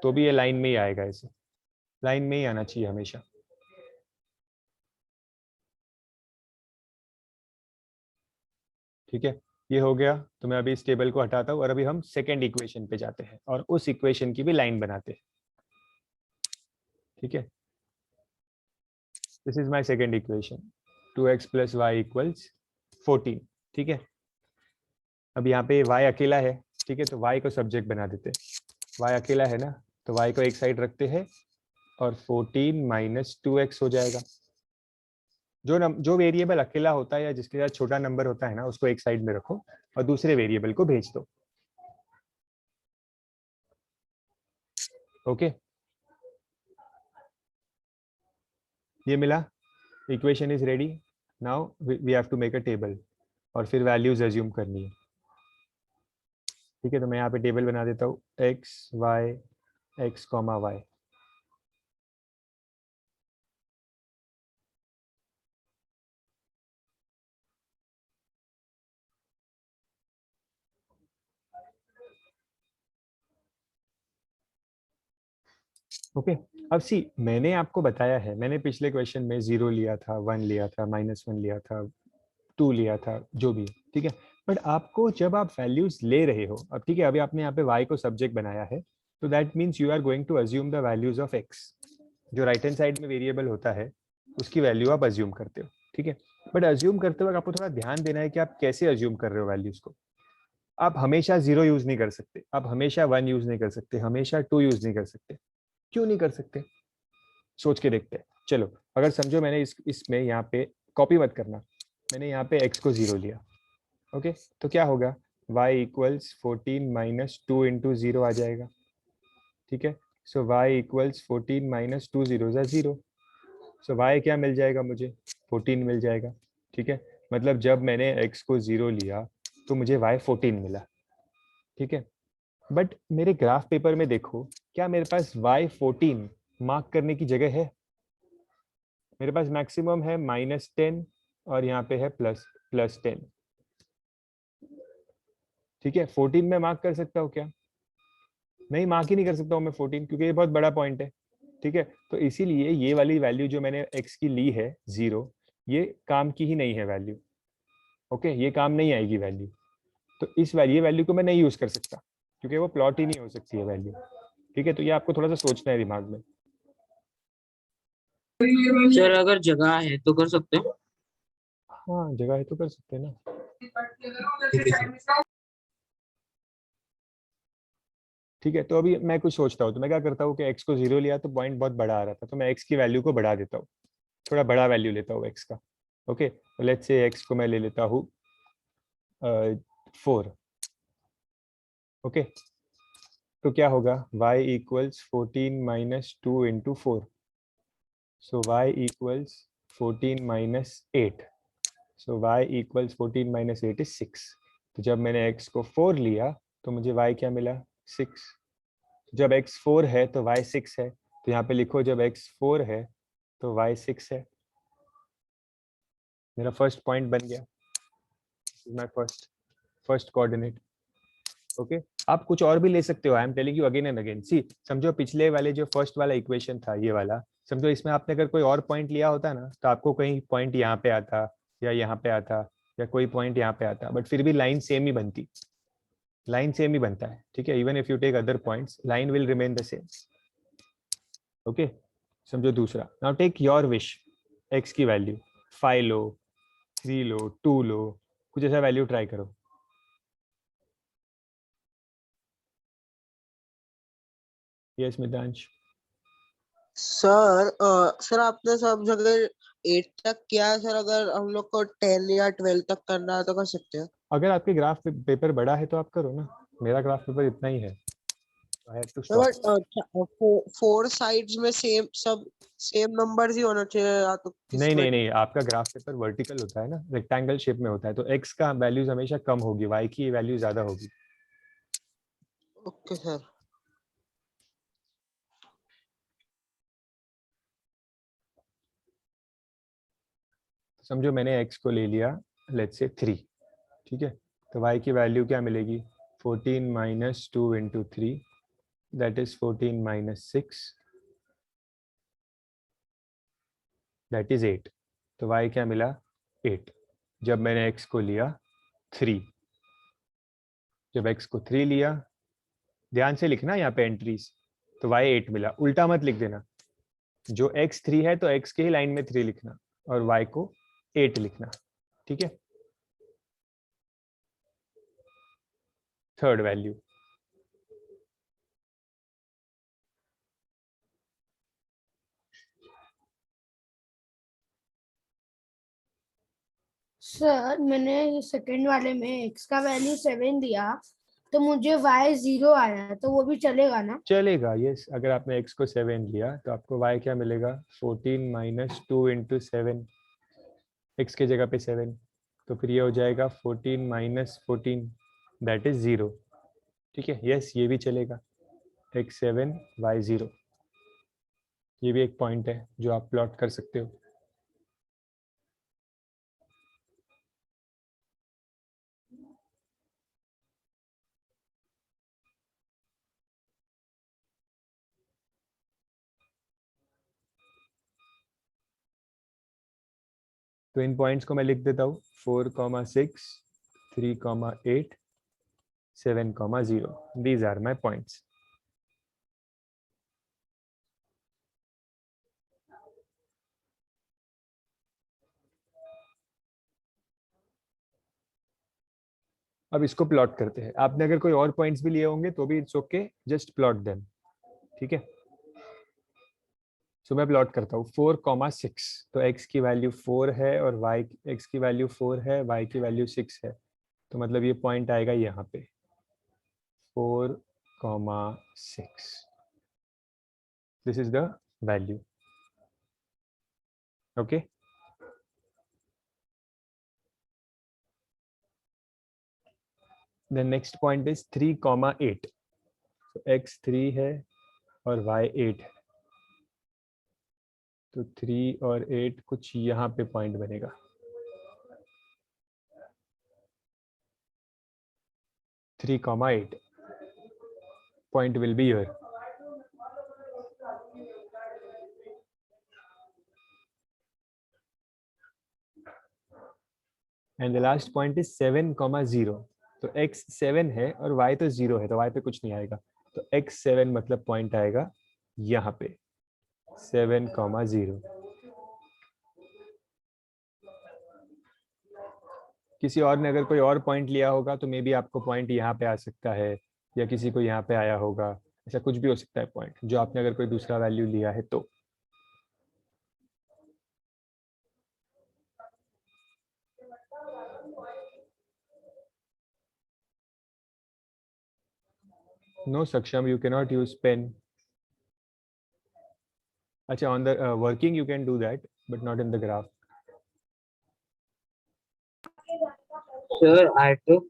तो भी ये लाइन में ही आएगा। ऐसे लाइन में ही आना चाहिए हमेशा। ठीक है, ये हो गया। तो मैं अभी इस टेबल को हटाता हूँ और अभी हम सेकेंड इक्वेशन पे जाते हैं और उस इक्वेशन की भी लाइन बनाते हैं। ठीक है, this is my second equation, 2x + y = 14। ठीक है, अब यहाँ पे y अकेला है। ठीक है, तो y को सब्जेक्ट बना देते हैं। y अकेला है ना, तो y को एक साइड रखते हैं और 14 - 2x हो जाएगा। जो वेरिएबल अकेला होता है या जिसके साथ छोटा नंबर होता है ना, उसको एक साइड में रखो और दूसरे वेरिएबल को भेज दो। ओके, ये मिला, equation is ready. Now we have to make a table और फिर वैल्यूज एज्यूम करनी है। ठीक है, तो मैं यहाँ पे टेबल बना देता हूँ, x y x comma y। Okay अब सी मैंने आपको बताया है, मैंने पिछले क्वेश्चन में 0 लिया था, 1 लिया था, -1 लिया था, 2 लिया था, जो भी है, ठीक है। बट आपको जब आप वैल्यूज ले रहे हो, अब ठीक है, अभी आपने यहाँ पे y को सब्जेक्ट बनाया है, तो that means you are going to assume the values of x। जो राइट हैंड साइड में वेरिएबल होता है उसकी वैल्यू आप अज्यूम करते हो, ठीक है। बट अज्यूम करते वक्त आपको थोड़ा ध्यान देना है कि आप कैसे अज्यूम कर रहे हो वैल्यूज को। आप हमेशा 0 यूज नहीं कर सकते, आप हमेशा 1 यूज नहीं कर सकते, हमेशा 2 यूज नहीं कर सकते। क्यों नहीं कर सकते, सोच के देखते हैं। चलो अगर समझो मैंने इसमें यहाँ पे, कॉपी मत करना, मैंने यहाँ पे x को 0 लिया, ओके, तो क्या होगा, y इक्वल्स 14 माइनस 2 इंटू 0 आ जाएगा, ठीक है। सो y इक्वल्स 14 माइनस 2 0 0। सो y क्या मिल जाएगा मुझे, 14 मिल जाएगा, ठीक है। मतलब जब मैंने x को 0 लिया तो मुझे y 14 मिला, ठीक है। बट मेरे ग्राफ पेपर में देखो, क्या मेरे पास y 14 मार्क करने की जगह है? मेरे पास मैक्सिमम है -10 और यहाँ पे है +10, ठीक है। 14 में मार्क कर सकता हूँ क्या? नहीं, मार्क ही नहीं कर सकता हूँ मैं 14, क्योंकि ये बहुत बड़ा पॉइंट है, ठीक है। तो इसीलिए ये वाली वैल्यू जो मैंने x की ली है 0, ये काम की ही नहीं है वैल्यू, ओके, ये काम नहीं आएगी वैल्यू। तो इस ये वैल्यू को मैं नहीं यूज कर सकता, क्योंकि वो प्लॉट ही नहीं हो सकती है वैल्यू, ठीक है। तो ये आपको थोड़ा सा सोचना है दिमाग में। सर अगर जगह है तो कर सकते हो। हाँ जगह है तो कर सकते हैं ना। ठीक है, तो अभी मैं कुछ सोचता हूँ, तो मैं क्या करता हूँ कि x को 0 लिया तो पॉइंट बहुत बड़ा आ रहा था, तो मैं x की वैल्यू को बढ़ा देता हूँ, थोड़ा बड़ा वैल्यू लेता हूँ x का, ओके। लेट्स से x को मैं ले लेता हूँ 4, ओके। तो क्या होगा, y equals 14 minus 2 into 4, so y equals 14 minus 8, so y equals 14 minus 8 is 6। तो जब मैंने x को 4 लिया तो मुझे y क्या मिला, 6। जब x 4 है तो y 6 है, तो यहाँ पे लिखो जब x 4 है तो y 6 है। मेरा फर्स्ट पॉइंट बन गया, माय फर्स्ट कोऑर्डिनेट, ओके। आप कुछ और भी ले सकते हो, I am telling you again and again. See समझो पिछले वाले जो फर्स्ट वाला इक्वेशन था ये वाला, समझो इसमें आपने अगर कोई और पॉइंट लिया होता ना, तो आपको कहीं पॉइंट यहाँ पे आता या यहाँ पे आता या कोई पॉइंट यहाँ पे आता, बट फिर भी लाइन सेम ही बनती, लाइन सेम ही बनता है, ठीक है। Even if you take other points, line will remain the same, okay. समझो दूसरा, now take your wish, x की वैल्यू 5 लो, 3 लो, 2 लो, कुछ ऐसा वैल्यू ट्राई करो। यस मितांश। सर सर आपने सब जगह 8 तक किया है सर, अगर हम लोग को 10 या 12 तक करना है तो कर सकते हैं। अगर आपके ग्राफ पेपर बड़ा है तो आप करो ना, मेरा ग्राफ पेपर इतना ही है, I have to stop. But 4 sides में सेम सब सेम नंबर्स ही होना चाहिए, या तो नहीं नहीं नहीं, आपका ग्राफ पेपर वर्टिकल होता है ना, रेक्टेंगल शेप में होता है, तो x का वैल्यूज हमेशा कम होगी, y की वैल्यू ज्यादा होगी। Okay sir. समझो मैंने x को ले लिया लेट्स से 3, ठीक है। तो y की वैल्यू क्या मिलेगी, 14 minus 2 into 3, that is 14 minus 6, that is 8। तो y क्या मिला, 8। जब मैंने x को लिया 3, जब x को 3 लिया, ध्यान से लिखना यहाँ पे एंट्रीज, तो y 8 मिला, उल्टा मत लिख देना, जो x 3 है तो x के ही लाइन में 3 लिखना और y को 8 लिखना, ठीक है। थर्ड वैल्यू, सर मैंने सेकंड वाले में x का वैल्यू 7 दिया तो मुझे y 0 आया, तो वो भी चलेगा ना? चलेगा, यस। अगर आपने x को 7 लिया तो आपको y क्या मिलेगा, 14 माइनस 2 इंटू 7, एक्स की जगह पे 7, तो फिर ये हो जाएगा 14 माइनस 14, दैट इज 0, ठीक है। यस ये भी चलेगा, x7 y0, ये भी एक पॉइंट है जो आप प्लॉट कर सकते हो। तो इन पॉइंट्स को मैं लिख देता हूँ 4,6, 3,8, 7,0. These are my points. अब इसको प्लॉट करते हैं। आपने अगर कोई और पॉइंट्स भी लिए होंगे तो भी it's okay, just plot them, ठीक है। सो मैं प्लॉट करता हूँ 4,6, तो x की वैल्यू 4 है और x की वैल्यू 4 है, y की वैल्यू 6 है, तो मतलब ये पॉइंट आएगा यहाँ पे 4,6, this is the value, okay. The next point is 3,8, so x 3 है और y 8 है, तो 3 और 8 कुछ यहाँ पे पॉइंट बनेगा। Three comma 8 point will be here. And the last point is 7,0. तो x 7 है और y तो 0 है, तो y पे कुछ नहीं आएगा, तो x 7 मतलब पॉइंट आएगा यहाँ पे 7,0. किसी और ने अगर कोई और पॉइंट लिया होगा तो मे बी आपको पॉइंट यहाँ पे आ सकता है, या किसी को यहाँ पे आया होगा, ऐसा कुछ भी हो सकता है पॉइंट, जो आपने अगर कोई दूसरा वैल्यू लिया है तो। No, Saksham, you cannot use pen. Acha, on the working you can do that, but not in the graph. Sir, I took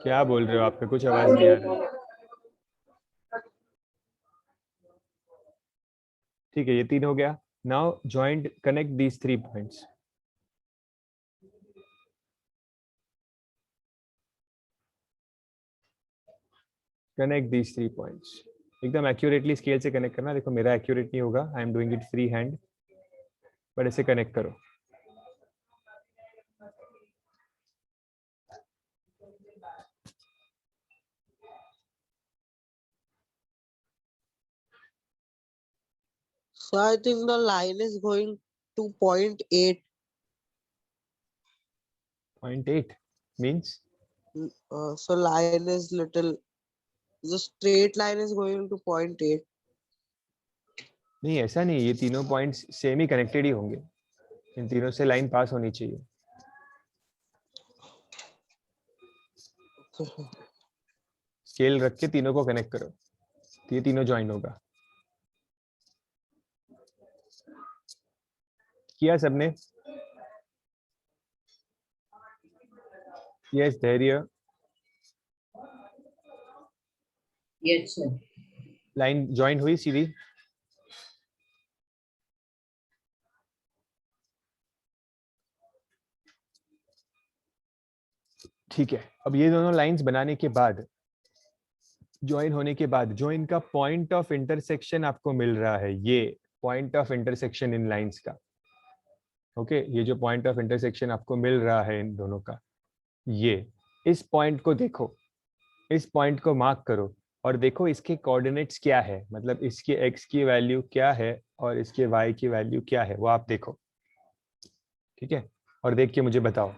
क्या बोल रहे हो, आपका कुछ आवाज नहीं आ रहा। ठीक है, ये 3 हो गया। Now joint connect these 3 points. Connect these 3 points, एकदम एक्यूरेटली स्केल से कनेक्ट करना। देखो मेरा एक्यूरेट नहीं होगा, आई am doing it free hand, पर ऐसे कनेक्ट करो। So I think the line is going to 0.8. 0.8 means So line is little, the straight line is going to 0.8. नहीं, ऐसा नहीं, ये तीनों पॉइंट्स सेम ही कनेक्टेड ही होंगे, इन तीनों से लाइन पास होनी चाहिए। स्केल रख के तीनों को कनेक्ट करो, तो ये तीनों ज्वाइन होगा। किया सबने? यस धैर्य। yes sir. लाइन ज्वाइन हुई सीधी? ठीक है, अब ये दोनों लाइंस बनाने के बाद, ज्वाइन होने के बाद, जो इनका पॉइंट ऑफ इंटरसेक्शन आपको मिल रहा है, ये point of intersection in lines का, ओके, ये जो पॉइंट ऑफ इंटरसेक्शन आपको मिल रहा है इन दोनों का, ये, इस पॉइंट को देखो, इस पॉइंट को मार्क करो और देखो इसके कोऑर्डिनेट्स क्या है, मतलब इसके x की वैल्यू क्या है और इसके y की वैल्यू क्या है, वो आप देखो, ठीक है, और देख के मुझे बताओ,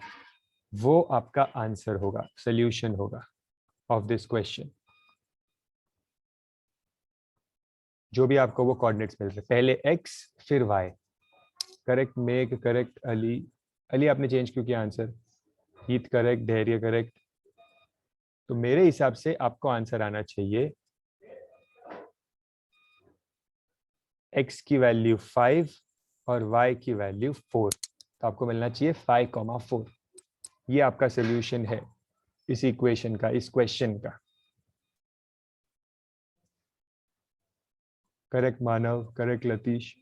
वो आपका आंसर होगा, सॉल्यूशन होगा ऑफ दिस क्वेश्चन। जो भी आपको वो कोऑर्डिनेट्स मिल रहे, पहले x फिर y। Correct, make correct, Ali, Ali आपने चेंज क्यों किया आंसर? हीत करेक्ट, धैर्य करेक्ट। तो मेरे हिसाब से आपको आंसर आना चाहिए x की वैल्यू 5 और y की वैल्यू 4। तो आपको मिलना चाहिए 5,4। ये आपका सोल्यूशन है इस इक्वेशन का, इस क्वेश्चन का। Correct Manav, correct Latish.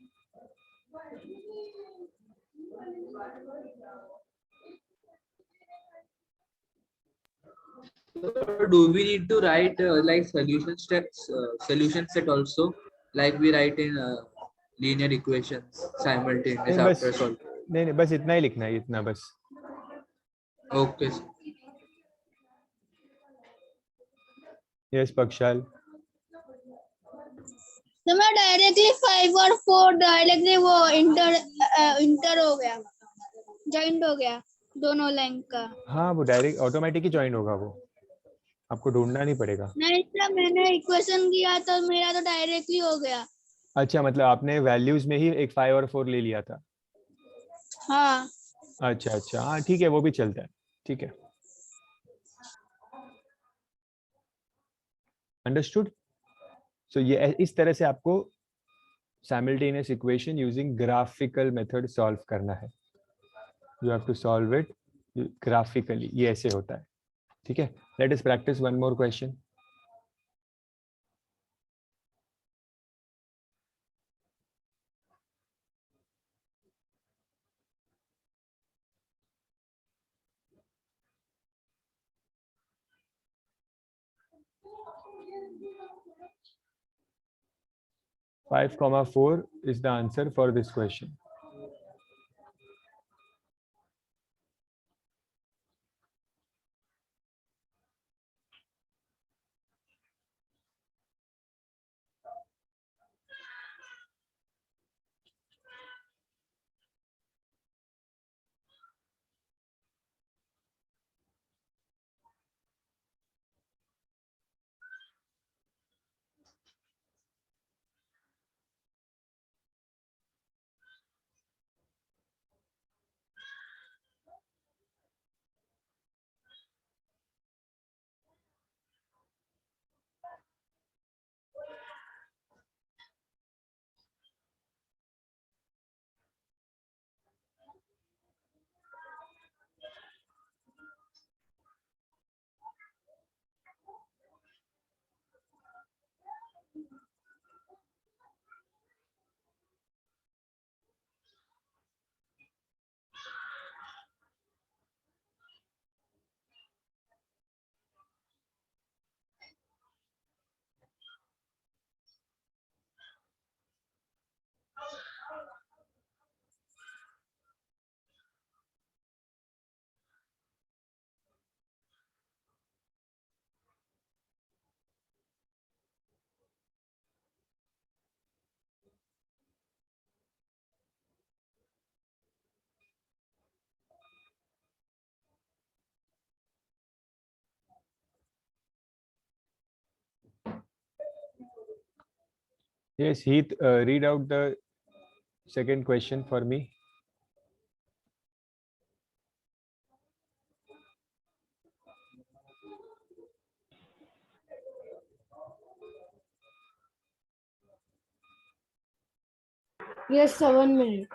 So do we need to write like solution set also, like we write in linear equations simultaneous नहीं बस, after solving? नहीं बस इतना ही लिखना है, इतना बस। Okay. यस पक्षाल। तो मैं डायरेक्टली 5 और 4 डायरेक्टली वो इंटर हो गया, जॉइंट हो गया दोनों लाइन का। हाँ वो डायरेक्ट ऑटोमेटिक ही ज्वाइन होगा, वो आपको ढूंढना नहीं पड़ेगा। नहीं सर, मैंने इक्वेशन किया तो मेरा तो डायरेक्टली हो गया। अच्छा, मतलब आपने वैल्यूज में ही एक 5 और 4 ले लिया था। हाँ अच्छा अच्छा, हाँ ठीक है, वो भी चलता है, ठीक है। अंडरस्टूड। सो ये इस तरह से आपको simultaneous equation using graphical method solve करना है। You have to solve it graphically, ये ऐसे होता है, ठीक है। Let us practice one more question. Five comma 4 is the answer for this question. Yes, Heath, read out the second question for me. yes sir, 1 minute.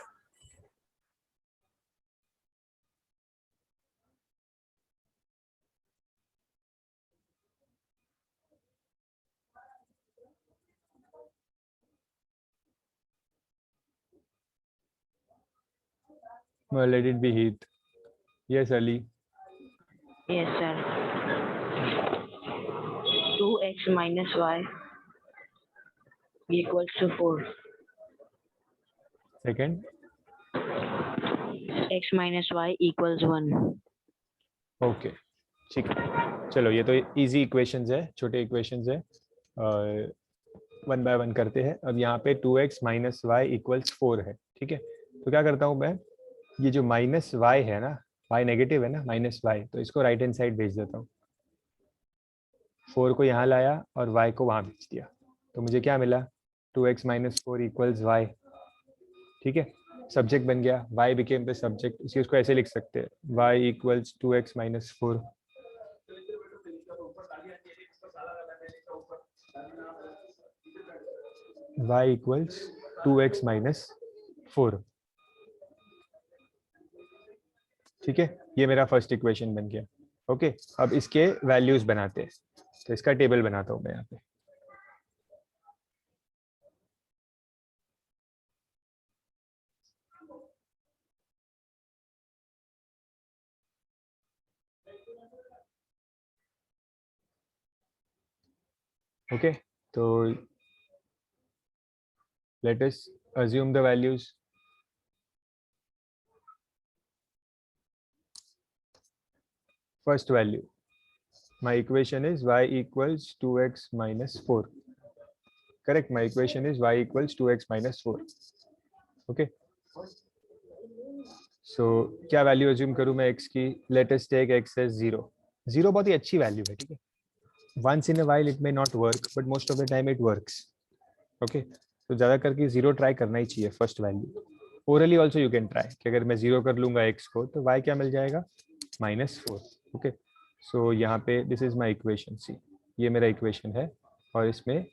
Well, let it be Heath. Yes, Ali. Yes, sir. 2x minus y equals to 4. Second. X minus y equals 1. Okay, ठीक है। चलो, ये तो easy equations है, छोटे equations है। One by one करते हैं। अब यहाँ पे 2x माइनस वाई इक्वल्स 4 है, ठीक है। तो क्या करता हूँ मैं, ये जो माइनस वाई है ना, वाई नेगेटिव है ना, माइनस वाई, तो इसको राइट हैंड साइड भेज देता हूँ। 4 को यहाँ लाया और y को वहाँ भेज दिया, तो मुझे क्या मिला, 2x माइनस 4 इक्वल्स वाई, ठीक है। सब्जेक्ट बन गया, y बिकेम द सब्जेक्ट। इसी उसको ऐसे लिख सकते हैं, y equals 2x minus 4। y equals 2x minus 4। ठीक है, ये मेरा फर्स्ट इक्वेशन बन गया। ओके, अब इसके वैल्यूज बनाते हैं, तो इसका टेबल बनाता हूँ मैं यहाँ पे। ओके, तो let us assume the values. First value, my equation is y equals 2x minus 4. Correct, my equation is y equals 2x minus 4. Okay, so क्या वैल्यू assume करूँ मैं x की? Let us take x as 0. 0 बहुत ही अच्छी value है, ठीक है। Once in a while it may not work, but most of the time it works. Okay, तो ज़्यादा करके 0 ट्राई करना ही चाहिए first value. Orally also you can try कि अगर मैं 0 कर लूंगा x को तो y क्या मिल जाएगा? -4। ओके, सो यहाँ पे this is my equation see, ये मेरा इक्वेशन है, और इसमें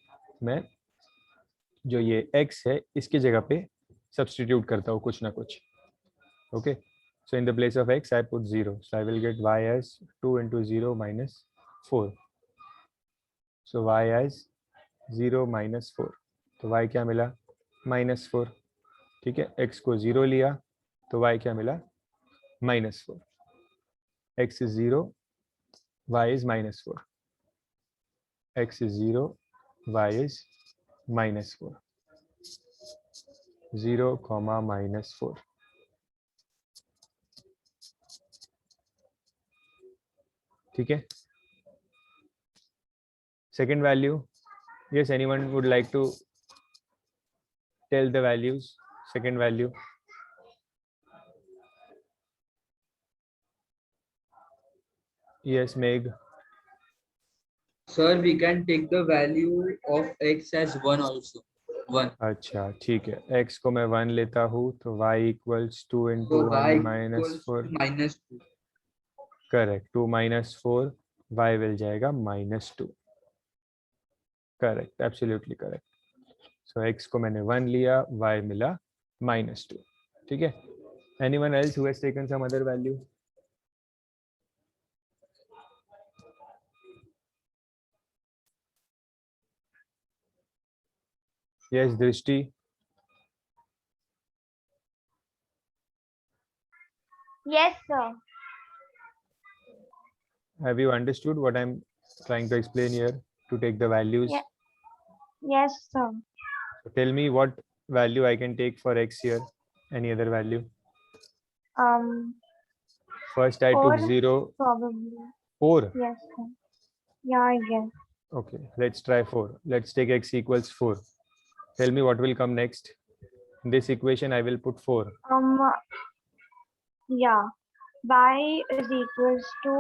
मैं जो ये x है इसकी जगह पे सब्सटीट्यूट करता हूँ कुछ ना कुछ। Okay, so in the place of x I put 0, so I will get y as 2 into 0 -4। So y as 0 -4, तो y क्या मिला? -4। ठीक है, x को 0 लिया तो y क्या मिला? -4। x is 0, y is -4. x is 0, y is -4. 0, -4. ठीक है, second value. Yes, anyone would like to tell the values? Second value. Yes, Meg. Sir, we can take the value of x as 1 also. 1. अच्छा ठीक है, x को मैं 1 लेता हूँ तो y equals 2 into So 1 y minus equals 4. -2. Correct, 2 - 4, y मिल जाएगा -2। Correct, absolutely correct. So x को मैंने 1 लिया, y मिला -2। ठीक है, anyone else who has taken some other value? Yes, Drishti. Yes, sir. Have you understood what I'm trying to explain here to take the values? Yeah. Yes, sir. So tell me what value I can take for x here. Any other value? First I took 4, 0. probably. 4. Yes, sir. Yeah, I guess. Okay, let's try 4. Let's take x equals 4. Tell me what will come next. In this equation I will put 4. Yeah. Y is equals to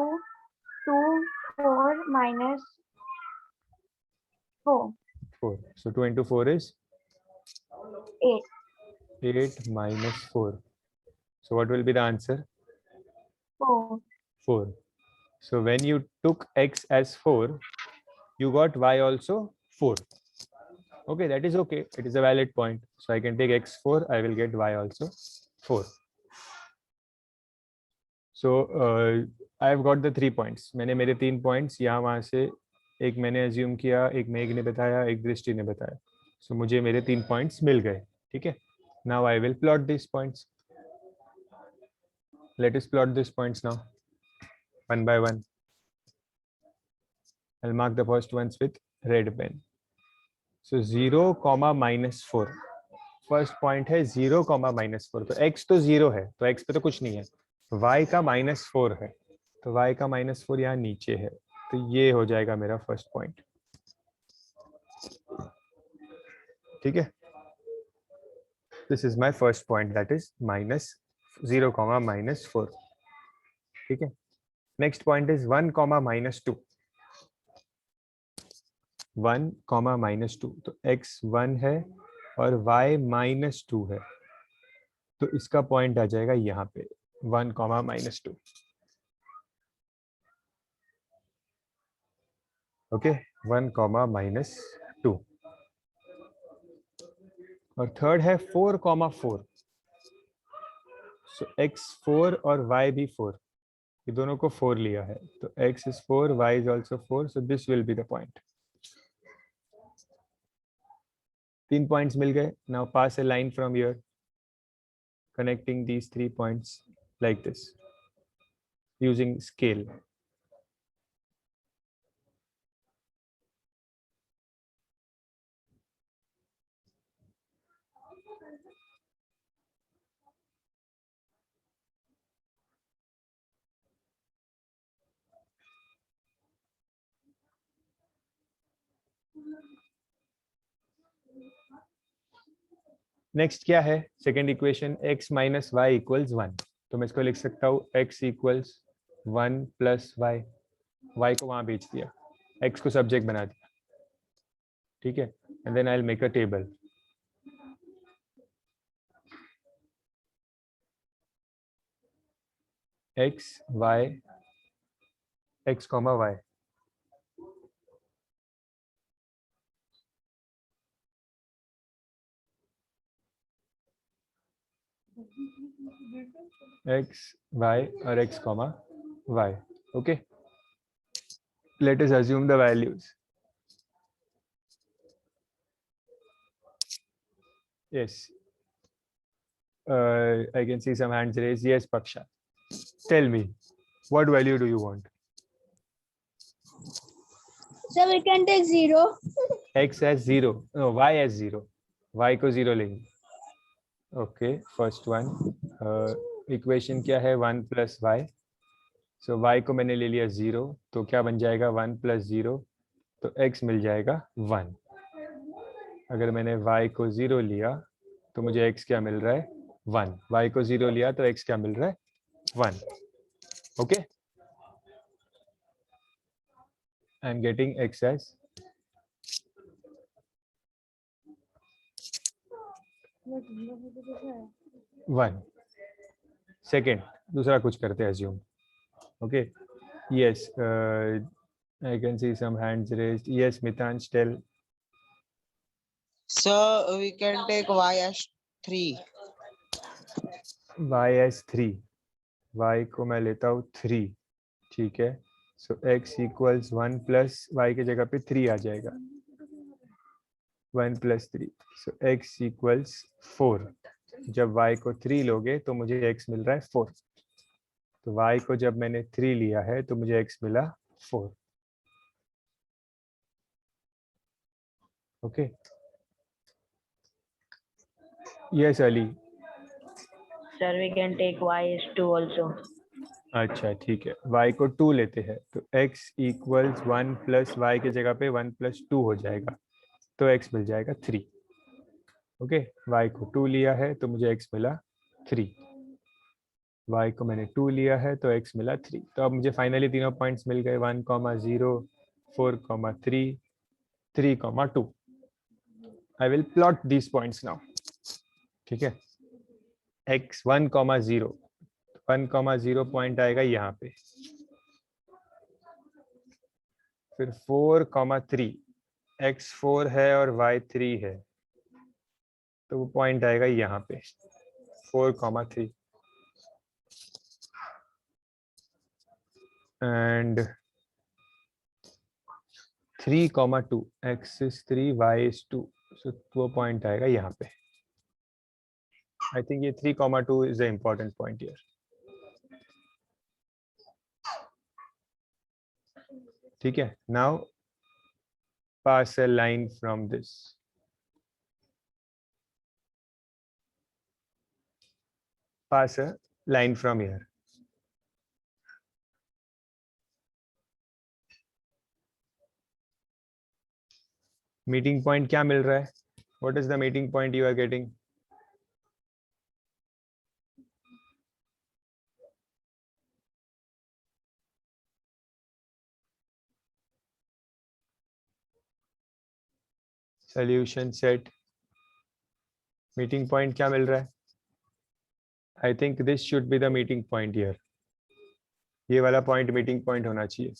2, 4 minus 4. 4. So 2 into 4 is 8. 8 minus 4. So what will be the answer? 4. 4. So when you took x as 4, you got y also 4. Okay, that is okay. It is a valid point. So I can take x 4, I will get y also 4. So I have got the 3 points. मैंने मेरे 3 points यहाँ वहाँ से, एक मैंने assume किया, एक मेघ ने बताया, एक दृष्टि ने बताया. So मुझे मेरे 3 points मिल गए. ठीक है. Now I will plot these points. Let us plot these points now, one by one. I'll mark the first ones with red pen. So 0, -4. First point है 0, -4. तो x तो 0 है, तो x पे तो कुछ नहीं है. y का -4 है, तो y का -4 यहाँ नीचे है, तो ये हो जाएगा मेरा फर्स्ट पॉइंट. ठीक है. This is my first point, that is -0, -4. ठीक है. Next point is 1, -2. 1, -2. तो x 1 है और y -2 है, तो इसका पॉइंट आ जाएगा यहाँ पे 1, -2. ओके, 1, -2. और थर्ड है 4, 4. सो x4 और y भी 4, ये दोनों को 4 लिया है, तो x is 4, y is also 4, so this will be the point. 3 points मिल गए. Now pass a line from here connecting these 3 points like this using scale. Next क्या है? Second equation x minus y equals 1. तो मैं इसको लिख सकता हूँ x equals 1 plus y. y को वहां भेज दिया, x को सब्जेक्ट बना दिया. ठीक है, and then I will make a table. x y x comma y. x y और x comma y. Okay, let us assume the values. Yes, I can see some hands raised. Yes, Paksha, tell me, what value do you want? So we can take 0. X as 0, no, y as 0. Y को 0 लेंगे. Okay, first one. Equation क्या है? 1 plus y. So y को मैंने ले लिया 0, तो क्या बन जाएगा? 1 plus 0, तो x मिल जाएगा 1. अगर मैंने y को 0 लिया तो मुझे x क्या मिल रहा है? 1. y को 0 लिया तो x क्या मिल रहा है? 1. Okay, I am getting x as 1. Second, दूसरा कुछ करते हैं assume. Okay, yes, I can see some hands raised. Yes, Mitansh, tell. So we can take y as 3. y as 3. y को मैं लेता हूँ 3. ठीक है, सो x इक्वल्स 1 प्लस y की जगह पे 3 आ जाएगा. 1 प्लस 3, सो x इक्वल्स 4. जब y को 3 लोगे तो मुझे x मिल रहा है 4. तो y को जब मैंने 3 लिया है तो मुझे x मिला 4. Okay, yes Ali. Sir, we can take y is 2 also. अच्छा ठीक है, y को 2 लेते हैं तो x इक्वल्स 1 प्लस y की जगह पे 1 प्लस 2 हो जाएगा, तो x मिल जाएगा 3. ओके, y को 2 लिया है तो मुझे x मिला 3. y को मैंने 2 लिया है तो x मिला 3. तो अब मुझे फाइनली तीनों पॉइंट्स मिल गए, 1, 0, 4, 3, 3, 2. I will plot these points now. ठीक है, x 1, 0, 1, 0 पॉइंट आएगा यहाँ पे. फिर 4, 3, x 4 है और y 3 है, तो वो पॉइंट आएगा यहाँ पे 4, 3. And 3, 2, x is 3, y is 2, so वो पॉइंट आएगा यहाँ पे. आई थिंक ये 3, 2 is the important point here. ठीक है, now pass a line from this. Pass a line from here. Meeting point क्या मिल रहा है? What is the meeting point you are getting? Solution set. Meeting point क्या मिल रहा है? I think this should be the meeting point here. ये वाला point meeting point होना चाहिए.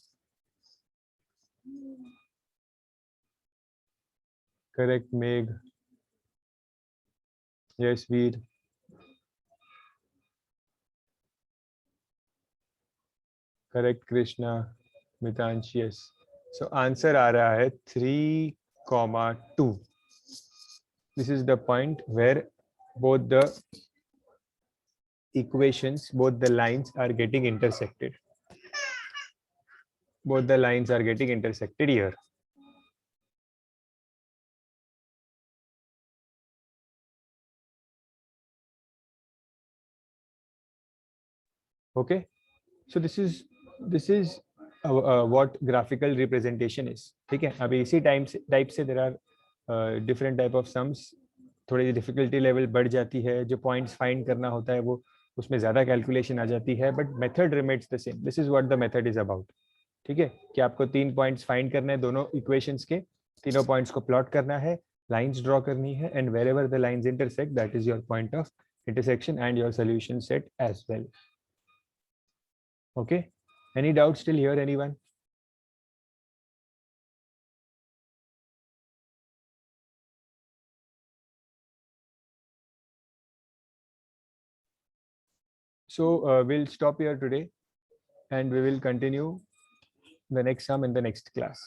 Correct Megh. Yes Veer. Correct Krishna, Mitansh, yes. So answer आ रहा है 3,2. This is the point where both the equations, both the lines are getting intersected. Both the lines are getting intersected here. Okay, so this is what graphical representation is. ठीक है, अभी इसी type से there are different type of sums. थोड़ी difficulty level बढ़ जाती है, जो पॉइंट्स फाइंड करना होता है वो उसमें ज्यादा कैलकुलेशन आ जाती है, but method remains the same. This is what the method is about. ठीक है, कि आपको 3 पॉइंट्स फाइंड करना है दोनों इक्वेशंस के, तीनों पॉइंट्स को प्लॉट करना है, लाइंस ड्रॉ करनी है, and wherever the lines intersect that is your point of intersection and your solution set as well. Okay, any doubts still here, anyone? So we'll stop here today and we will continue the next sum in the next class.